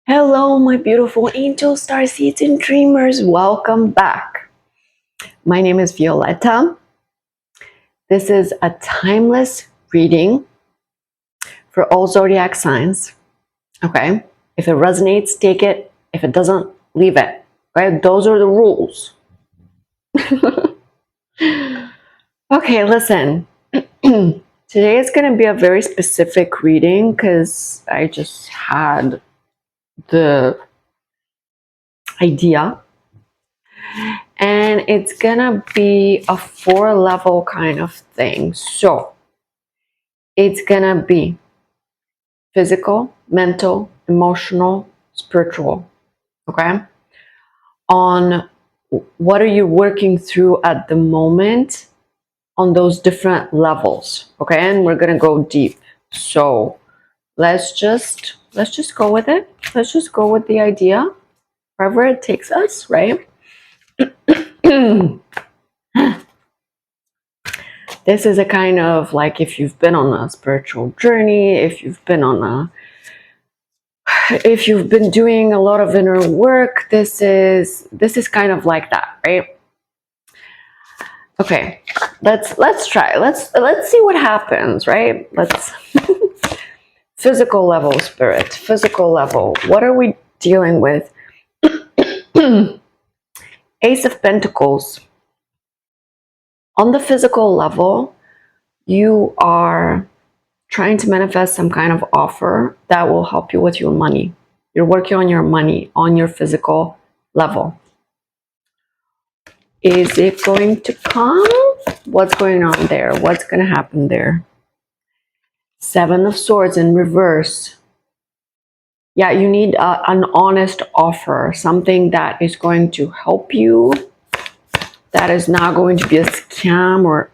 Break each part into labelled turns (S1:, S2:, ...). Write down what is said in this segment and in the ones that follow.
S1: Hello, my beautiful angel, starseeds, and dreamers. Welcome back. My name is Violeta. This is a timeless reading for all zodiac signs. Okay? If it resonates, take it. If it doesn't, leave it. Right? Those are the rules. Okay, listen. Today is going to be a very specific reading because I just had the idea. And it's gonna be a 4-level kind of thing. So it's gonna be physical, mental, emotional, spiritual. Okay? On what are you working through at the moment on those different levels. Okay, and we're gonna go deep. So let's just go with it. Let's just go with the idea, wherever it takes us, right? This is a kind of like if you've been on a spiritual journey, if you've been doing a lot of inner work, this is kind of like that, right? Okay, let's try. Let's see what happens, right? Let's physical level, spirit, physical level. What are we dealing with? Ace of Pentacles. On the physical level, you are trying to manifest some kind of offer that will help you with your money. You're working on your money on your physical level. Is it going to come? What's going on there? What's going to happen there? Seven of Swords in reverse. Yeah, you need an honest offer, something that is going to help you, that is not going to be a scam or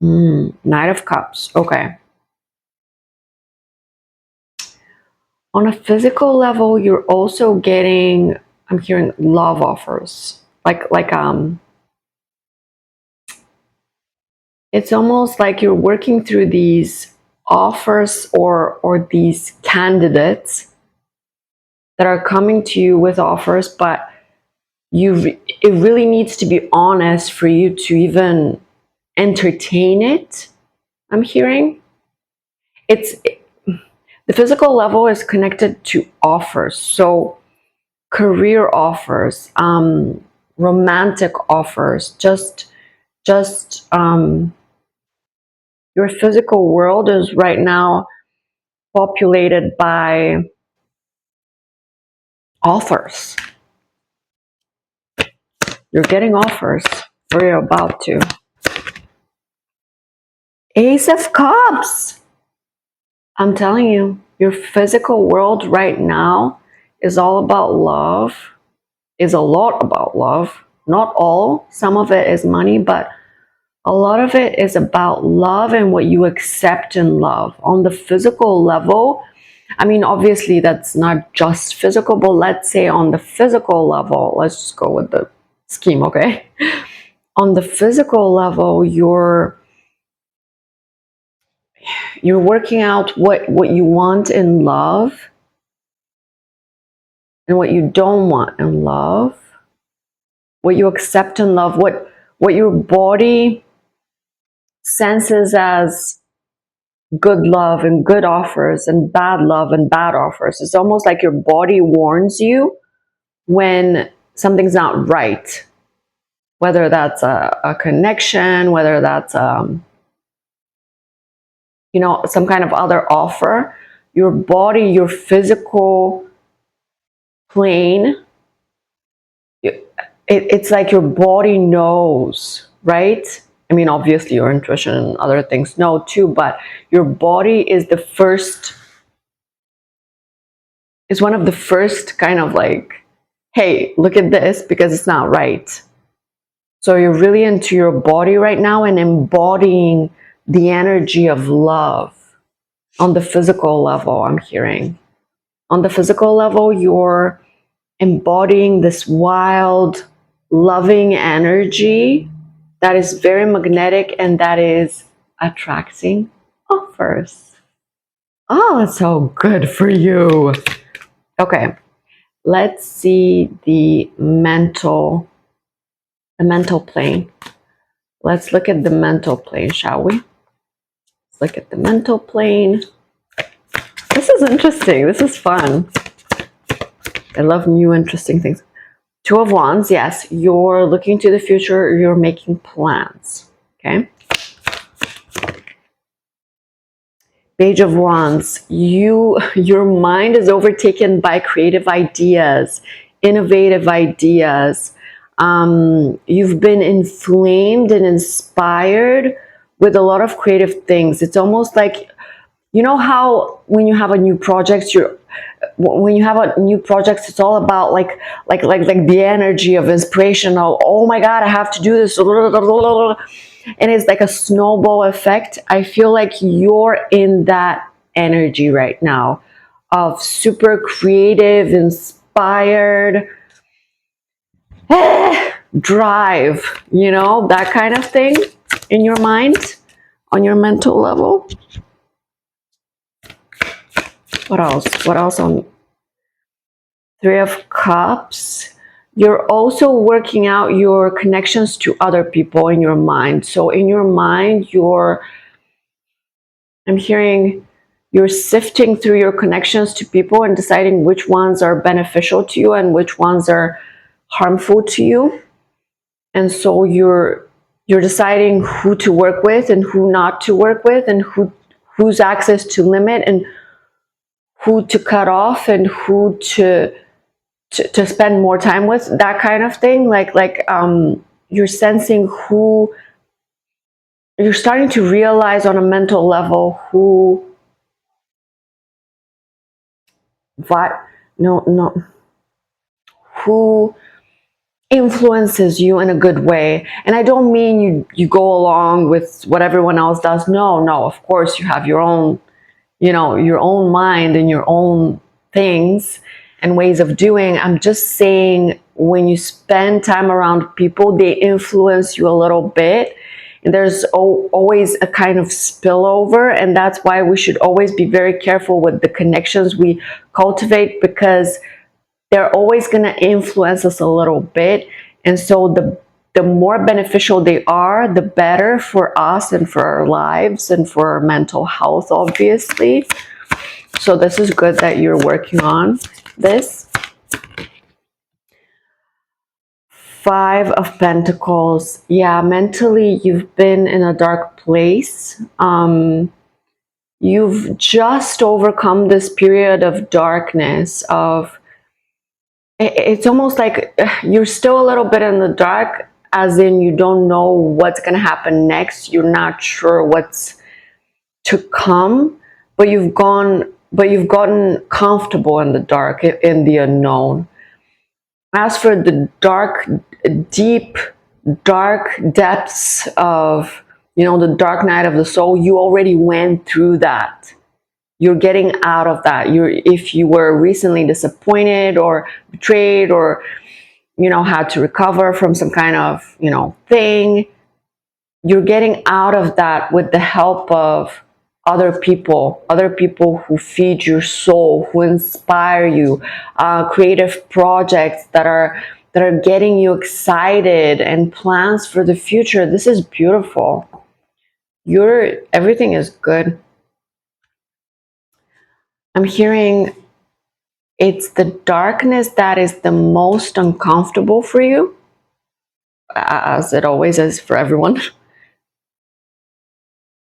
S1: Knight of Cups. Okay. On a physical level, you're also getting, I'm hearing love offers. It's almost like you're working through these offers or these candidates that are coming to you with offers, but it really needs to be honest for you to even entertain it. I'm hearing the physical level is connected to offers, so career offers, romantic offers, just your physical world is right now populated by offers. You're getting offers, or you're about to. Ace of Cups. I'm telling you, your physical world right now is all about love, is a lot about love. Not all, some of it is money, but a lot of it is about love and what you accept in love. On the physical level, I mean, obviously that's not just physical, but let's say on the physical level, let's just go with the scheme, okay? On the physical level, you're working out what you want in love and what you don't want in love, what you accept in love, what your body senses as good love and good offers and bad love and bad offers. It's almost like your body warns you when something's not right, whether that's a connection, whether that's some kind of other offer. Your body, your physical plane, it's like your body knows, right? I mean, obviously your intuition and other things know too, but your body is one of the first kind of like, hey, look at this because it's not right. So you're really into your body right now and embodying the energy of love on the physical level, I'm hearing. On the physical level, you're embodying this wild, loving energy that is very magnetic and that is attracting offers. Oh, that's so good for you. Okay. let's see the mental plane. Let's look at the mental plane, shall we? Let's look at the mental plane. This is interesting. This is fun. I love new, interesting things. Two of Wands, yes. You're looking to the future. You're making plans, okay? Page of Wands, your mind is overtaken by creative ideas, innovative ideas. You've been inflamed and inspired with a lot of creative things. It's almost like, you know how when you have a new project, it's all about like the energy of inspiration. Oh my God, I have to do this. And it's like a snowball effect. I feel like you're in that energy right now of super creative, inspired drive, you know, that kind of thing in your mind, on your mental level. What else on Three of Cups? You're also working out your connections to other people in your mind. So in your mind, I'm hearing you're sifting through your connections to people and deciding which ones are beneficial to you and which ones are harmful to you. And so you're deciding who to work with and who not to work with, and whose access to limit and who to cut off and who to spend more time with, that kind of thing. You're sensing who, you're starting to realize on a mental level who who influences you in a good way. And I don't mean you go along with what everyone else does. No, of course you have your own, your own mind and your own things and ways of doing. I'm just saying, when you spend time around people, they influence you a little bit, and there's always a kind of spillover. And that's why we should always be very careful with the connections we cultivate, because they're always going to influence us a little bit. And so the more beneficial they are, the better for us and for our lives and for our mental health, obviously. So this is good that you're working on this. Five of Pentacles. Yeah, mentally you've been in a dark place. You've just overcome this period of darkness, it's almost like you're still a little bit in the dark, as in you don't know what's going to happen next. You're not sure what's to come, but you've gotten comfortable in the dark, in the unknown. As for the deep dark depths of, the dark night of the soul, you already went through that. You're getting out of that. If you were recently disappointed or betrayed, or had to recover from some kind of thing, you're getting out of that with the help of other people who feed your soul, who inspire you, creative projects that are getting you excited, and plans for the future. This is beautiful. Everything is good. I'm hearing it's the darkness that is the most uncomfortable for you, as it always is for everyone.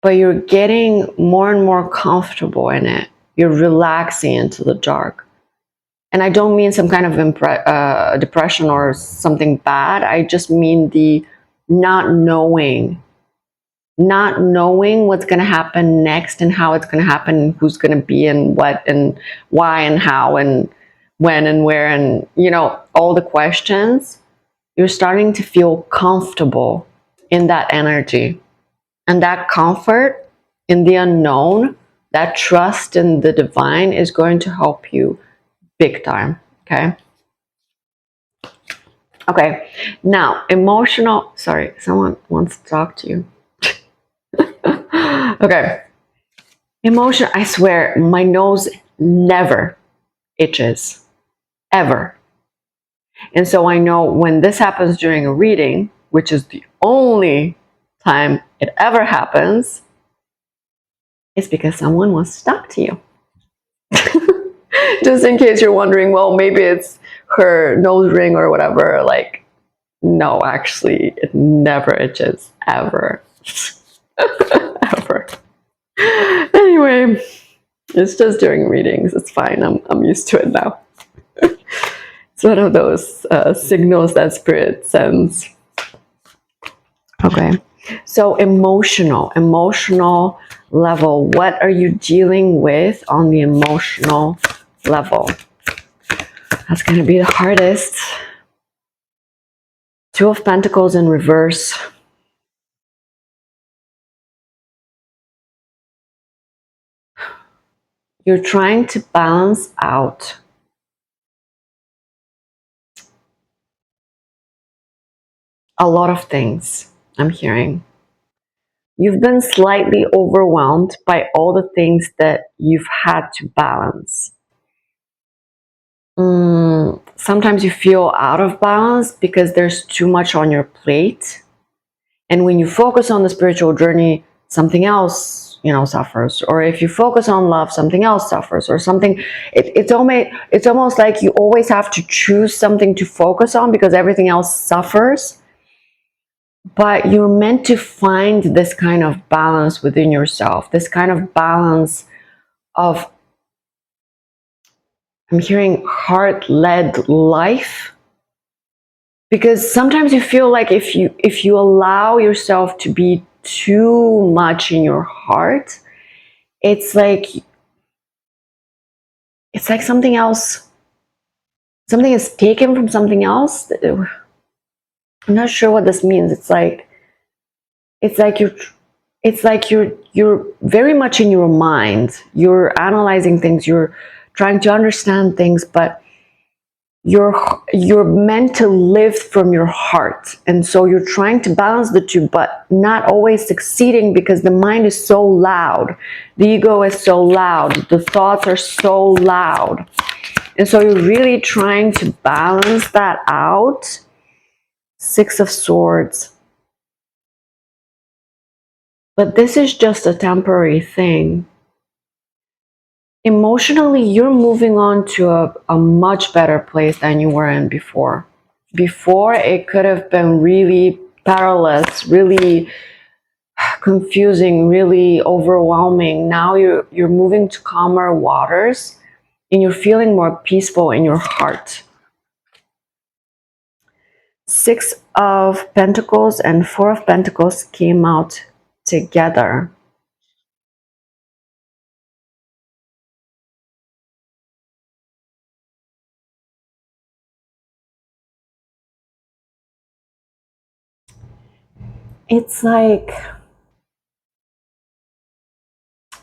S1: But you're getting more and more comfortable in it. You're relaxing into the dark. And I don't mean some kind of depression or something bad. I just mean the not knowing what's going to happen next, and how it's going to happen, and who's going to be, and what, and why, and how, and when, and where, and all the questions. You're starting to feel comfortable in that energy, and that comfort in the unknown, that trust in the divine, is going to help you big time. Okay, now emotional. Sorry, someone wants to talk to you. Okay, emotion. I swear my nose never itches. ever. And so I know when this happens during a reading, which is the only time it ever happens, it's because someone wants to talk to you. Just in case you're wondering, well, maybe it's her nose ring or whatever. Like, no, actually, it never itches, ever. Ever. Anyway, it's just during readings. It's fine. I'm used to it now. It's one of those signals that spirit sends. Okay. So emotional level. What are you dealing with on the emotional level? That's going to be the hardest. Two of Pentacles in reverse. You're trying to balance out a lot of things, I'm hearing. You've been slightly overwhelmed by all the things that you've had to balance. Sometimes you feel out of balance because there's too much on your plate. And when you focus on the spiritual journey, something else, suffers. Or if you focus on love, something else suffers. Or something, it's almost like you always have to choose something to focus on because everything else suffers. But you're meant to find this kind of balance within yourself, this kind of balance of, I'm hearing, heart-led life. Because sometimes you feel like if you allow yourself to be too much in your heart, it's like something else, something is taken from something else. I'm not sure what this means. It's like you're very much in your mind. You're analyzing things. You're trying to understand things, but you're meant to live from your heart. And so you're trying to balance the two, but not always succeeding because the mind is so loud. The ego is so loud. The thoughts are so loud. And so you're really trying to balance that out. Six of Swords. But this is just a temporary thing. Emotionally, you're moving on to a much better place than you were in before. Before, it could have been really perilous, really confusing, really overwhelming. Now you're moving to calmer waters and you're feeling more peaceful in your heart. Six of Pentacles and Four of Pentacles came out together. It's like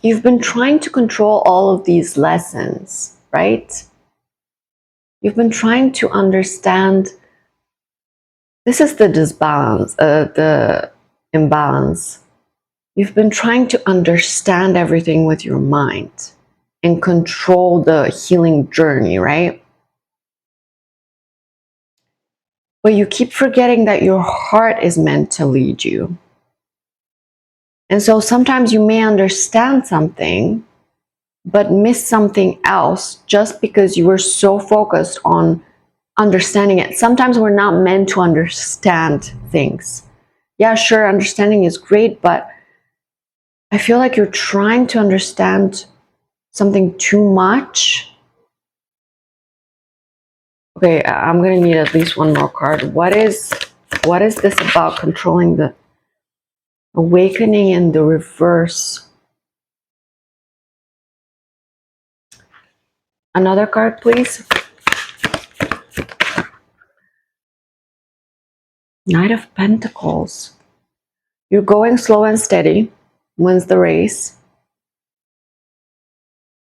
S1: you've been trying to control all of these lessons, right? You've been trying to understand. This is the disbalance, the imbalance. You've been trying to understand everything with your mind and control the healing journey, right? But you keep forgetting that your heart is meant to lead you. And so sometimes you may understand something, but miss something else just because you were so focused on understanding it. Sometimes we're not meant to understand things. Yeah, sure, understanding is great, but I feel like you're trying to understand something too much. Okay, I'm gonna need at least one more card. What is this about controlling the awakening in the reverse? Another card, please. Knight of Pentacles. You're going slow and steady. Wins the race.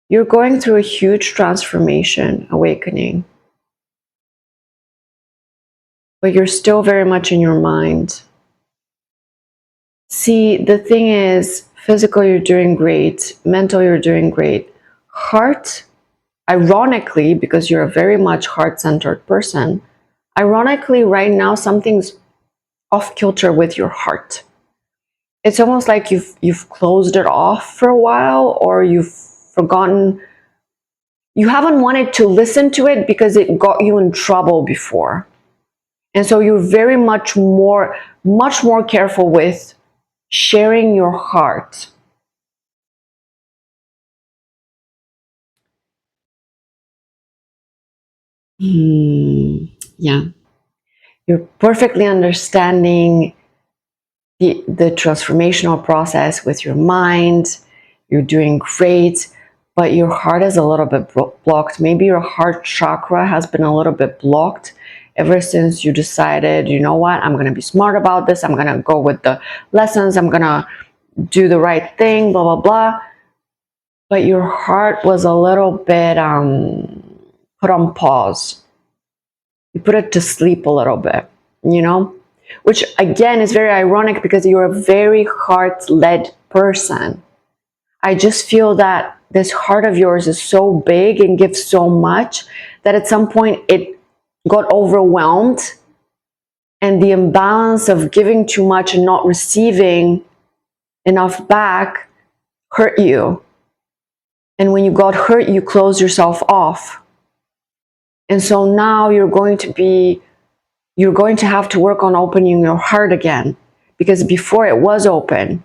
S1: You're going through a huge transformation, awakening. But you're still very much in your mind. See, the thing is, physical, you're doing great. Mental, you're doing great. Heart, ironically, because you're a very much heart-centered person, ironically right now something's off kilter with your heart. It's almost like you've closed it off for a while, or you've forgotten. You haven't wanted to listen to it because it got you in trouble before. And so you're very much more careful with sharing your heart. Yeah. You're perfectly understanding the transformational process with your mind. You're doing great, but your heart is a little bit blocked. Maybe your heart chakra has been a little bit blocked ever since you decided, you know what, I'm going to be smart about this. I'm going to go with the lessons. I'm going to do the right thing, blah, blah, blah. But your heart was a little bit put on pause. You put it to sleep a little bit, which again is very ironic because you're a very heart-led person. I just feel that this heart of yours is so big and gives so much that at some point it got overwhelmed, and the imbalance of giving too much and not receiving enough back hurt you. And when you got hurt, you closed yourself off. And so now you're going to have to work on opening your heart again, because before it was open.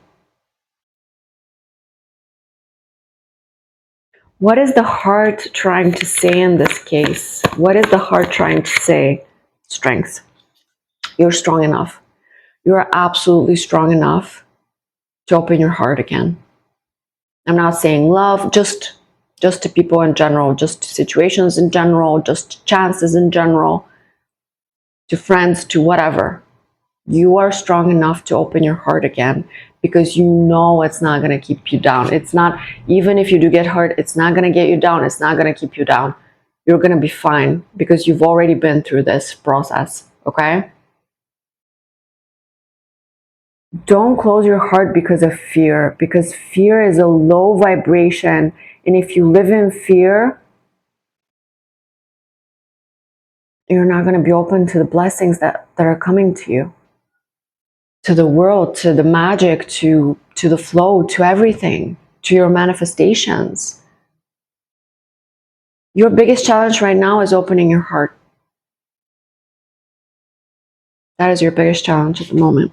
S1: What is the heart trying to say in this case? What is the heart trying to say? Strength. You're strong enough. You're absolutely strong enough to open your heart again. I'm not saying love, just to people in general, just to situations in general, just to chances in general, to friends, to whatever. You are strong enough to open your heart again, because you know it's not going to keep you down. It's not, even if you do get hurt, it's not going to get you down. It's not going to keep you down. You're going to be fine because you've already been through this process, okay? Don't close your heart because of fear, because fear is a low vibration. And if you live in fear, you're not going to be open to the blessings that are coming to you, to the world, to the magic, to the flow, to everything, to your manifestations. Your biggest challenge right now is opening your heart. That is your biggest challenge at the moment.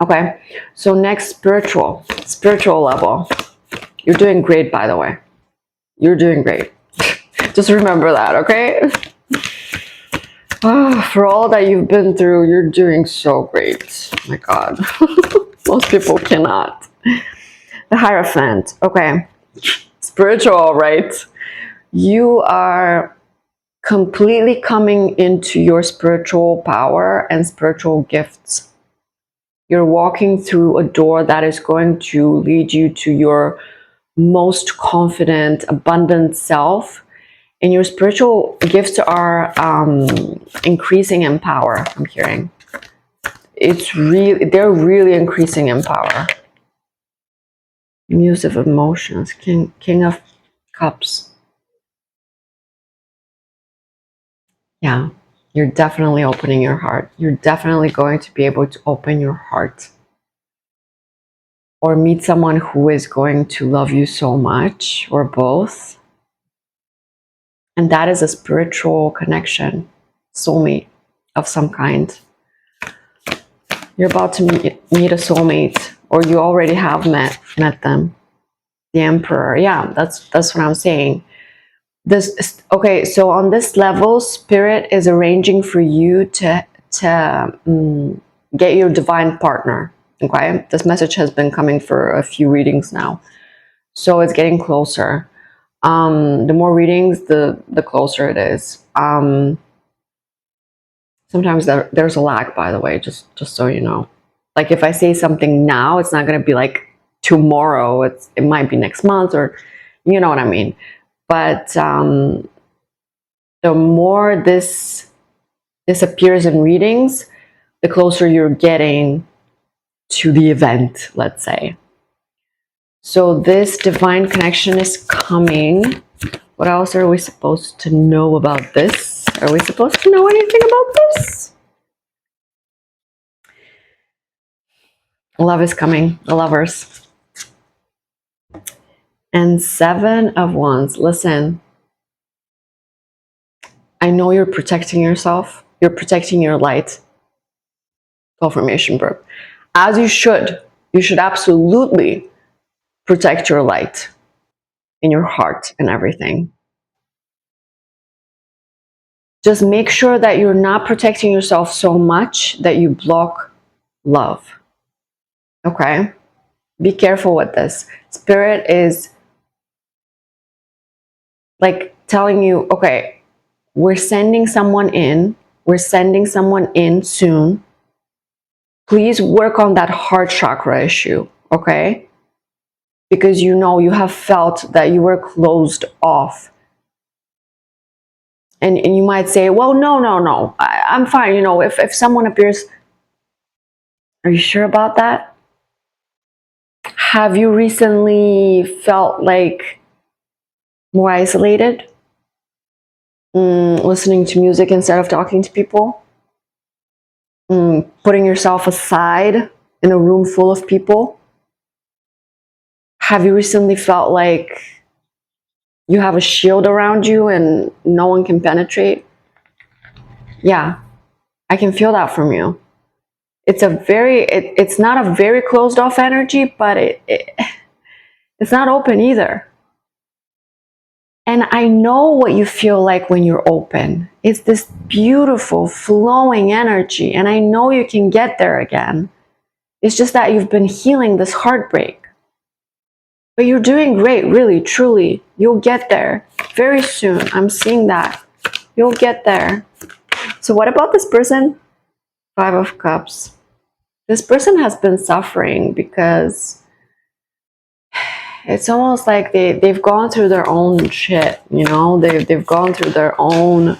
S1: Okay, so next, spiritual level. You're doing great, by the way. You're doing great. Just remember that, okay? For all that you've been through, you're doing so great. Oh my God. Most people cannot. The Hierophant. Okay. Spiritual, right? You are completely coming into your spiritual power and spiritual gifts. You're walking through a door that is going to lead you to your most confident, abundant self. And your spiritual gifts are increasing in power, I'm hearing. They're really increasing in power. Muse of Emotions, King of Cups. Yeah, you're definitely opening your heart. You're definitely going to be able to open your heart. Or meet someone who is going to love you so much, or both. And that is a spiritual connection, soulmate of some kind. You're about to meet a soulmate, or you already have met them. The Emperor. Yeah, that's what I'm saying. Okay, so on this level, Spirit is arranging for you to get your divine partner. Okay, this message has been coming for a few readings now, so it's getting closer. The more readings, the closer it is. Sometimes there's a lag, by the way, just so you know. Like if I say something now, it's not going to be like tomorrow. It might be next month, or you know what I mean. But the more this appears in readings, the closer you're getting to the event, let's say. So this divine connection is coming. What else are we supposed to know about this? Are we supposed to know anything about this? Love is coming, the lovers. And 7 of Wands. Listen, I know you're protecting yourself. You're protecting your light. Confirmation verb. As you should. You should absolutely protect your light in your heart and everything. Just make sure that you're not protecting yourself so much that you block love. Okay? Be careful with this. Spirit is like telling you, okay, we're sending someone in. We're sending someone in soon. Please work on that heart chakra issue, okay? Because you know you have felt that you were closed off. And you might say, well, no. I'm fine. You know, if someone appears, are you sure about that? Have you recently felt like more isolated? Listening to music instead of talking to people? Putting yourself aside in a room full of people? Have you recently felt like you have a shield around you and no one can penetrate? Yeah, I can feel that from you. It's it's not a very closed off energy, but it's not open either. And I know what you feel like when you're open. It's this beautiful flowing energy, and I know you can get there again. It's just that you've been healing this heartbreak. But you're doing great, really, truly. You'll get there very soon. I'm seeing that. You'll get there. So what about this person? 5 of Cups. This person has been suffering because it's almost like they've gone through their own shit, you know? They've gone through their own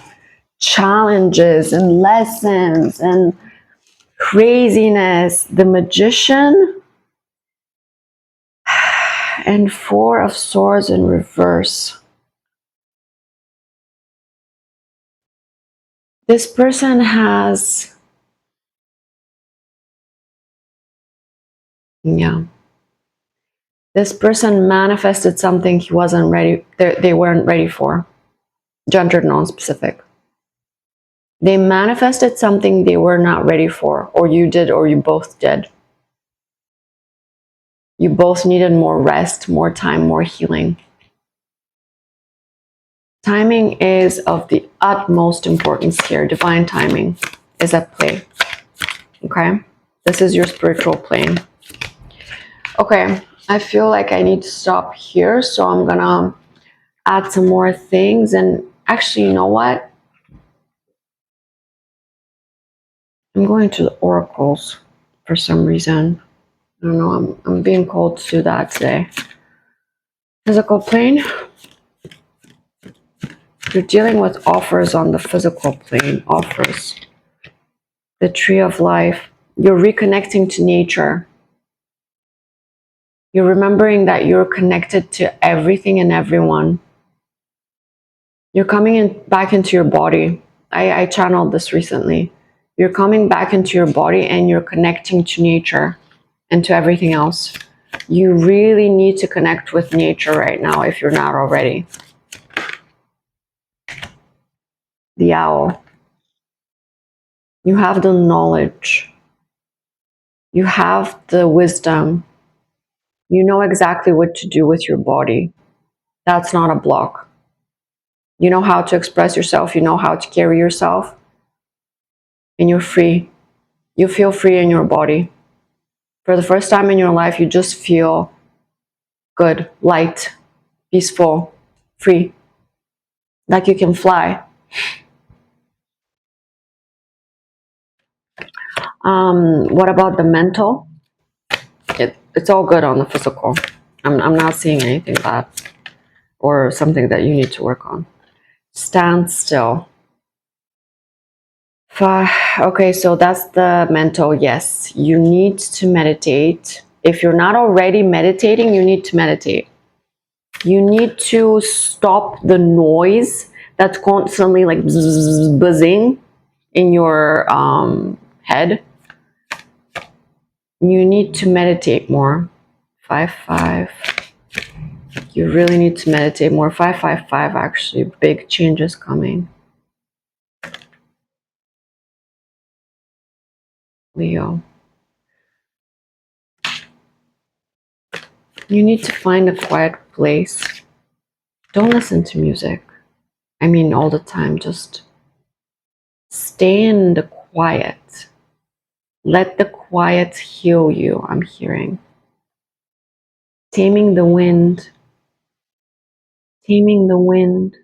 S1: challenges and lessons and craziness. The Magician and 4 of Swords in reverse. This person has, yeah. This person manifested something he wasn't ready, they weren't ready for. Gender non-specific. They manifested something they were not ready for, or you did, or you both did. You both needed more rest, more time, more healing. Timing is of the utmost importance here. Divine timing is at play. Okay? This is your spiritual plane. Okay, I feel like I need to stop here, so I'm gonna add some more things. And actually, you know what? I'm going to the oracles for some reason. I don't know, I'm being called to do that today. Physical plane. You're dealing with offers on the physical plane. Offers. The tree of life. You're reconnecting to nature. You're remembering that you're connected to everything and everyone. You're coming back into your body. I channeled this recently. You're coming back into your body and you're connecting to nature and to everything else. You really need to connect with nature right now if you're not already. The owl. You have the knowledge. You have the wisdom. You know exactly what to do with your body. That's not a block. You know how to express yourself. You know how to carry yourself. And you're free. You feel free in your body. For the first time in your life, you just feel good, light, peaceful, free. Like you can fly. What about the mental? It's all good on the physical. I'm not seeing anything bad or something that you need to work on. Stand still. Okay, so that's the mental. Yes, you need to meditate. If you're not already meditating, you need to meditate. You need to stop the noise that's constantly like buzzing in your head. You need to meditate more. 5-5. You really need to meditate more. 5-5-5, actually, big changes coming. Leo. You need to find a quiet place. Don't listen to music. I mean, all the time. Just stay in the quiet. Let the quiet heal you, I'm hearing. Taming the wind. Taming the wind.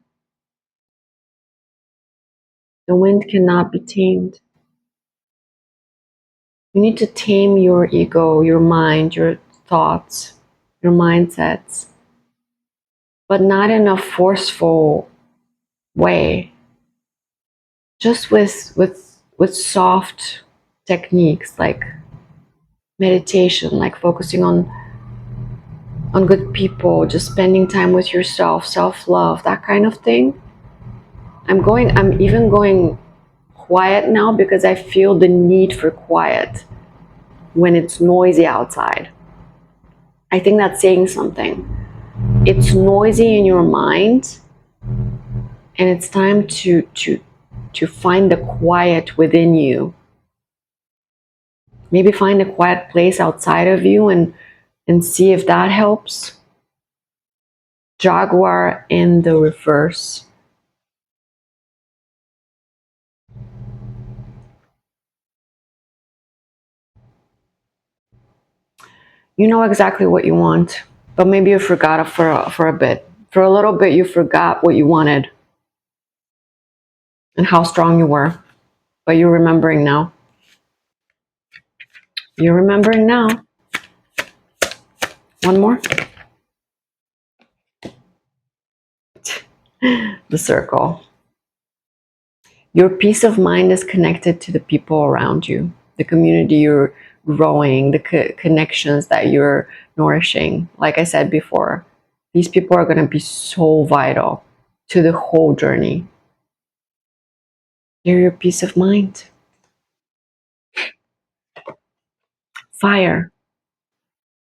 S1: The wind cannot be tamed. You need to tame your ego, your mind, your thoughts, your mindsets, but not in a forceful way. Just with soft techniques like meditation, like focusing on good people, just spending time with yourself, self-love, that kind of thing. I'm even going quiet now because I feel the need for quiet when it's noisy outside. I think that's saying something. It's noisy in your mind, and it's time to find the quiet within you. Maybe find a quiet place outside of you and see if that helps. Jaguar in the reverse. You know exactly what you want, but maybe you forgot it for a bit. For a little bit, you forgot what you wanted and how strong you were, but you're remembering now. You're remembering now. One more. The circle. Your peace of mind is connected to the people around you, the community you're growing, the connections that you're nourishing. Like I said before, these people are going to be so vital to the whole journey. They're your peace of mind. Fire.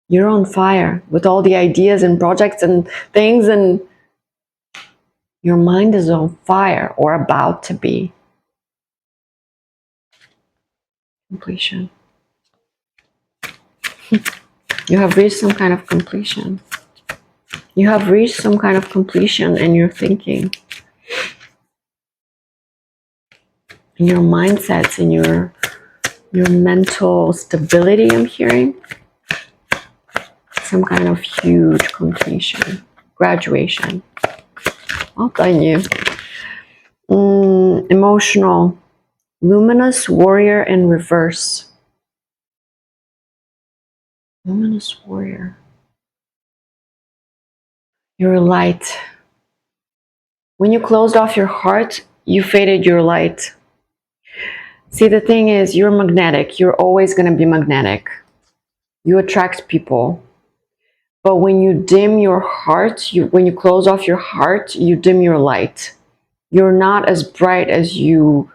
S1: You're on fire with all the ideas and projects and things, and your mind is on fire or about to be. Completion. You have reached some kind of completion. You have reached some kind of completion in your thinking, in your mindsets, in your mental stability. I'm hearing some kind of huge completion, graduation. Well done, you. Emotional, luminous warrior in reverse. Luminous warrior. You're light. When you closed off your heart, you faded your light. See, the thing is, you're magnetic. You're always going to be magnetic. You attract people. But when you dim your heart, when you close off your heart, you dim your light. You're not as bright as you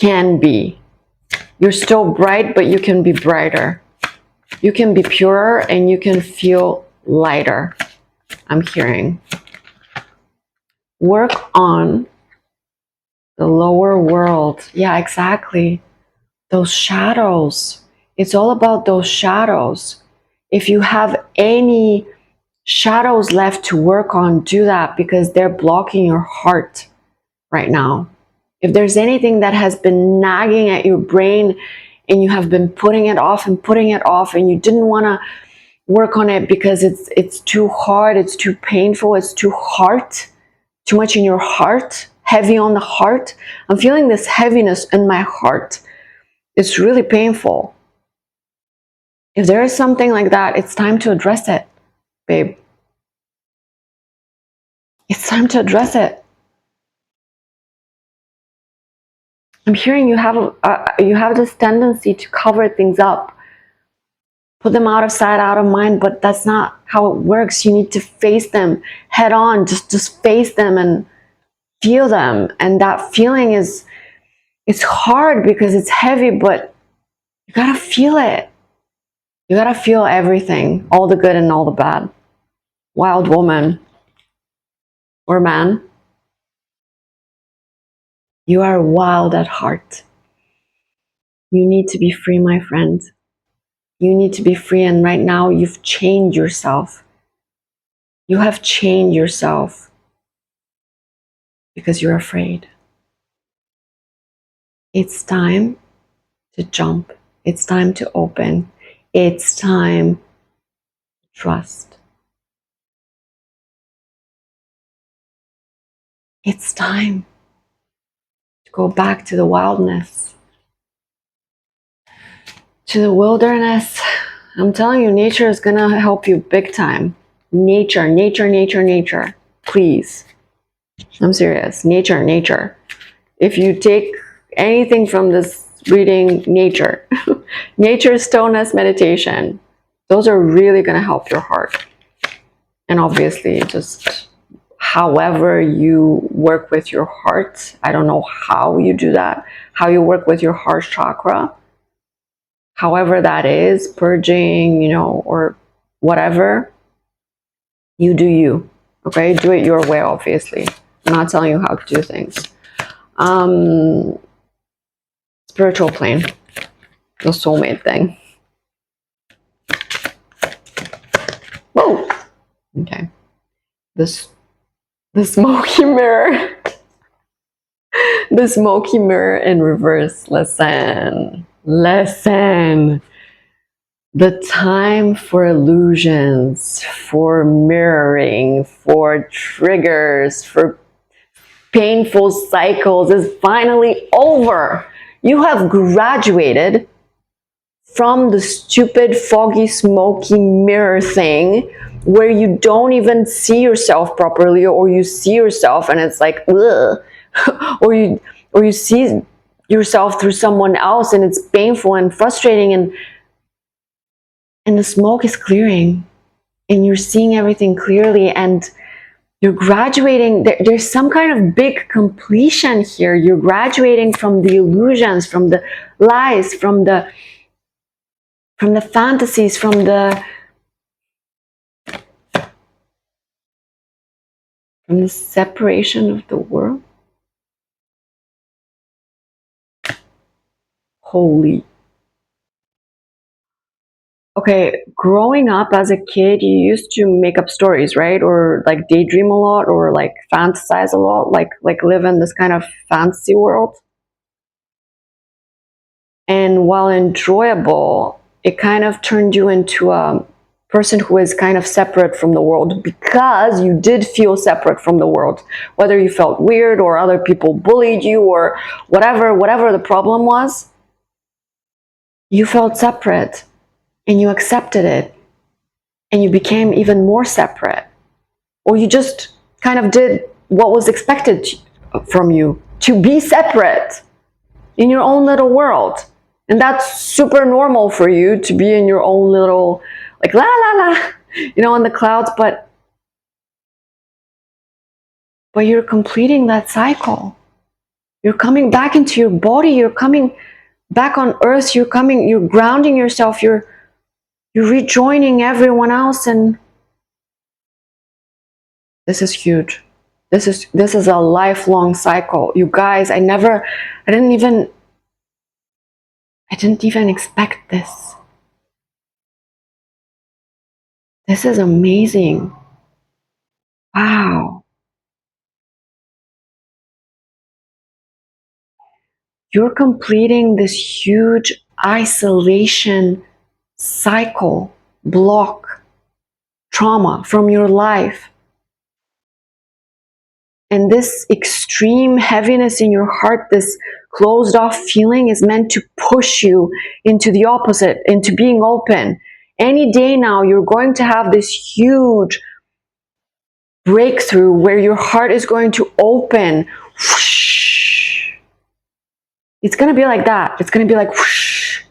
S1: can be. You're still bright, but you can be brighter. You can be purer and you can feel lighter. I'm hearing. Work on the lower world. Yeah, exactly. Those shadows. It's all about those shadows. If you have any shadows left to work on, do that, because they're blocking your heart right now. If there's anything that has been nagging at your brain and you have been putting it off and you didn't want to work on it because it's too hard, it's too painful, it's too much in your heart, heavy on the heart. I'm feeling this heaviness in my heart. It's really painful. If there is something like that, it's time to address it, babe. It's time to address it. I'm hearing you have this tendency to cover things up. put them out of sight, out of mind, but that's not how it works. You need to face them head on. Just face them and feel them. And that feeling it's hard because it's heavy, but you gotta feel it. You gotta feel everything, all the good and all the bad. Wild woman or man, you are wild at heart. You need to be free, my friend. You need to be free, and right now you've chained yourself. You have chained yourself because you're afraid. It's time to jump. It's time to open. It's time to trust. It's time to go back to the wildness, to the wilderness. I'm telling you, nature is gonna help you big time. Nature, nature, nature, nature. Please. I'm serious. Nature, nature. If you take anything from this reading, nature. Nature, stillness, meditation. Those are really gonna help your heart. And obviously, just however you work with your heart. I don't know how you do that, how you work with your heart chakra. However that is, purging, or whatever, you do you. Okay, do it your way, obviously. I'm not telling you how to do things. Spiritual plane, the soulmate thing. Whoa. Okay. The smoky mirror. The smoky mirror in reverse. Listen. The time for illusions, for mirroring, for triggers, for painful cycles is finally over. You have graduated from the stupid, foggy, smoky mirror thing where you don't even see yourself properly, or you see yourself and it's like, ugh. or you see yourself through someone else and it's painful and frustrating, and the smoke is clearing and you're seeing everything clearly and you're graduating. There's some kind of big completion here. You're graduating from the illusions, from the lies, from the fantasies, from the separation of the world. Holy. Okay, growing up as a kid, you used to make up stories, right? Or like daydream a lot, or like fantasize a lot, like live in this kind of fantasy world. And while enjoyable, it kind of turned you into a person who is kind of separate from the world, because you did feel separate from the world, whether you felt weird or other people bullied you or whatever the problem was. You felt separate and you accepted it, and you became even more separate, or you just kind of did what was expected from you, to be separate in your own little world. And that's super normal for you to be in your own little, like, la la la, in the clouds, but you're completing that cycle. You're coming back into your body, you're coming back on earth, you're grounding yourself, you're rejoining everyone else, and this is huge. This is a lifelong cycle. You guys, I didn't even expect this. This is amazing. Wow. You're completing this huge isolation cycle, block, trauma from your life. And this extreme heaviness in your heart, this closed off feeling, is meant to push you into the opposite, into being open. Any day now, you're going to have this huge breakthrough where your heart is going to open. Whoosh. It's going to be like that. It's going to be like whoosh.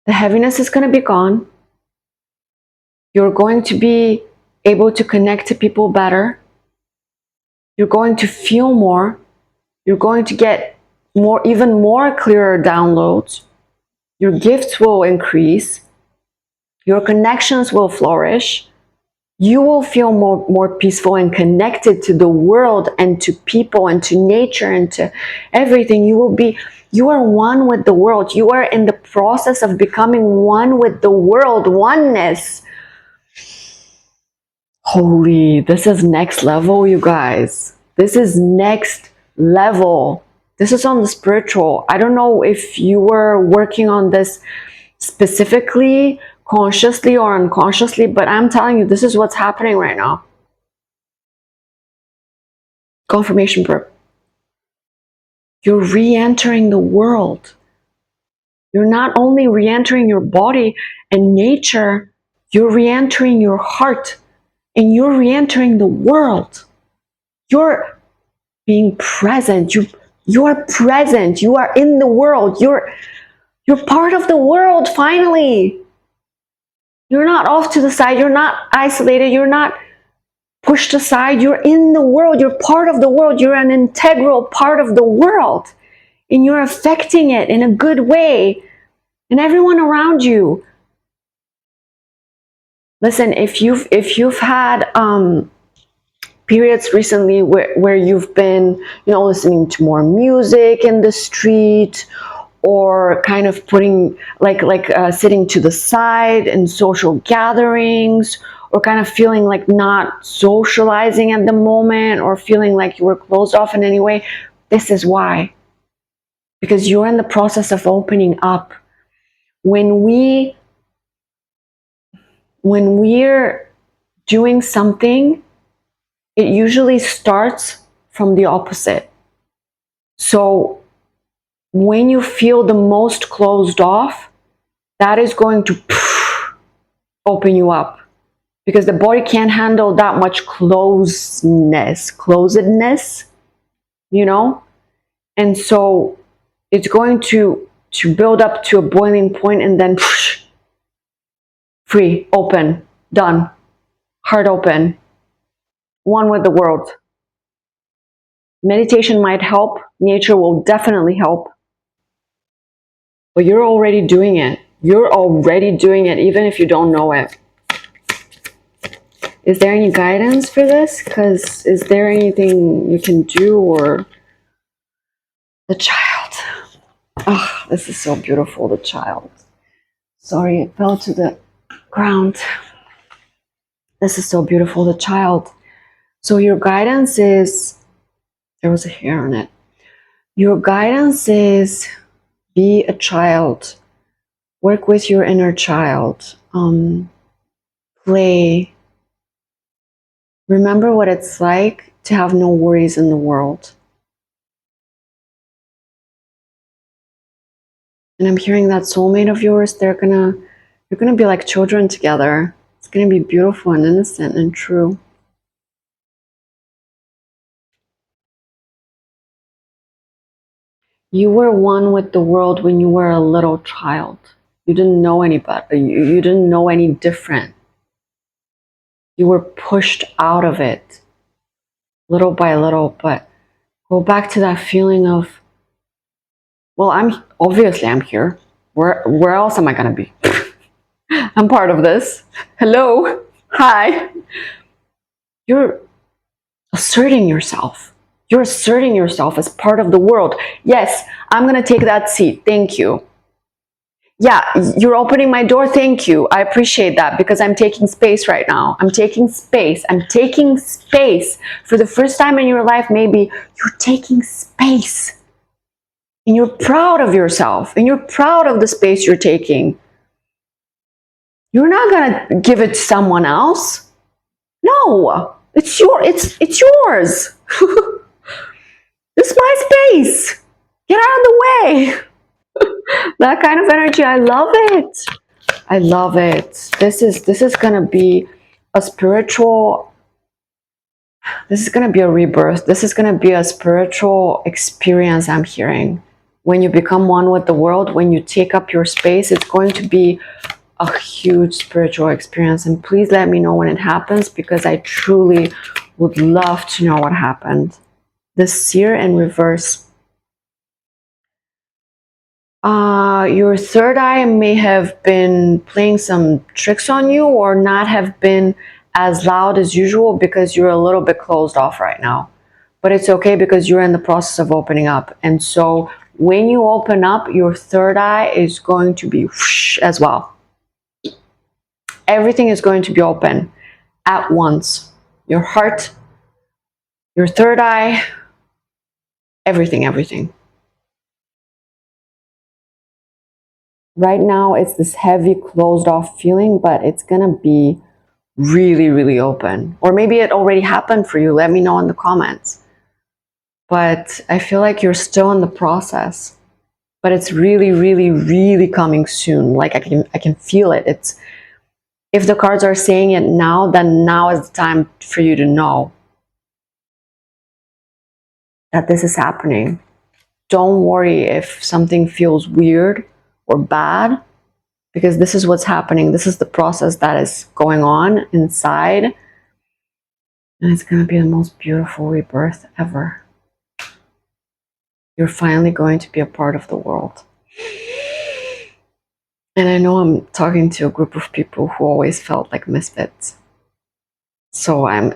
S1: The heaviness is going to be gone. You're going to be able to connect to people better. You're going to feel more. You're going to get more, even more clearer downloads. Your gifts will increase. Your connections will flourish. You will feel more peaceful and connected to the world and to people and to nature and to everything. You are one with the world. You are in the process of becoming one with the world. Oneness. Holy, this is next level, you guys. This is next level. This is on the spiritual. I don't know if you were working on this specifically, consciously or unconsciously, but I'm telling you, this is what's happening right now. Confirmation verb. You're re-entering the world. You're not only re-entering your body and nature, you're re-entering your heart and you're re-entering the world. You're being present. You are present. You are in the world. You're part of the world finally. You're not off to the side. You're not isolated. You're not pushed aside. You're in the world. You're part of the world. You're an integral part of the world. And you're affecting it in a good way. And everyone around you. Listen, if you've had periods recently where you've been, listening to more music in the street, or kind of putting sitting to the side in social gatherings, or kind of feeling like not socializing at the moment, or feeling like you were closed off in any way, this is why. Because you're in the process of opening up. When we're doing something, it usually starts from the opposite. So when you feel the most closed off, that is going to open you up, because the body can't handle that much closedness, and so it's going to build up to a boiling point, and then free, open, done, heart open, one with the world. Meditation might help. Nature will definitely help. But you're already doing it. You're already doing it, even if you don't know it. Is there any guidance for this? Because is there anything you can do? Or the child? Oh, this is so beautiful, the child. Sorry, it fell to the ground. This is so beautiful, the child. So your guidance is, there was a hair on it. Your guidance is, be a child. Work with your inner child. Play. Remember what it's like to have no worries in the world. And I'm hearing that soulmate of yours, you're gonna be like children together. It's gonna be beautiful and innocent and true. You were one with the world when you were a little child. You didn't know any better. You didn't know any different. You were pushed out of it little by little, but go back to that feeling of, well, I'm here. Where else am I gonna be? I'm part of this. Hello. Hi. You're asserting yourself. You're asserting yourself as part of the world. Yes, I'm gonna take that seat. Thank you. Yeah, you're opening my door. Thank you. I appreciate that, because I'm taking space right now. I'm taking space. I'm taking space. For the first time in your life, maybe you're taking space. And you're proud of yourself. And you're proud of the space you're taking. You're not going to give it to someone else. No, it's yours. This is my space. Get out of the way. That kind of energy, I love it. I love it. This is gonna be a spiritual, this is gonna be a rebirth. This is gonna be a spiritual experience, I'm hearing. when you become one with the world, when you take up your space, it's going to be a huge spiritual experience. And please let me know when it happens, because I truly would love to know what happened. The Seer in reverse. Your third eye may have been playing some tricks on you, or not have been as loud as usual, because you're a little bit closed off right now. But it's okay, because you're in the process of opening up. And so when you open up, your third eye is going to be whoosh as well. Everything is going to be open at once. Your heart, your third eye, everything. Right now, it's this heavy, closed off feeling, but it's gonna be really, really open. Or maybe it already happened for you. Let me know in the comments. But I feel like you're still in the process. But it's really, really, really coming soon. Like I can feel it. It's, if the cards are saying it now, then now is the time for you to know that this is happening. Don't worry if something feels weird or bad, because this is what's happening. This is the process that is going on inside. And it's going to be the most beautiful rebirth ever. You're finally going to be a part of the world. And I know I'm talking to a group of people who always felt like misfits. So I'm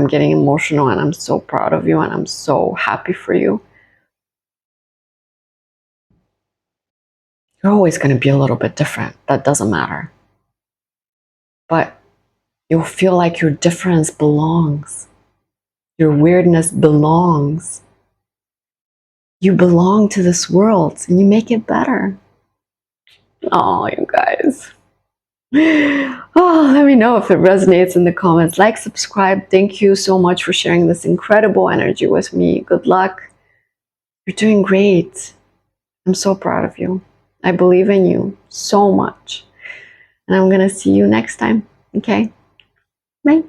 S1: getting emotional, and I'm so proud of you, and I'm so happy for you. You're always going to be a little bit different. That doesn't matter. But you'll feel like your difference belongs. Your weirdness belongs. You belong to this world, and you make it better. Oh, you guys. Oh, let me know if it resonates in the comments. Like, subscribe. Thank you so much for sharing this incredible energy with me. Good luck. You're doing great. I'm so proud of you. I believe in you so much. And I'm going to see you next time. Okay? Bye.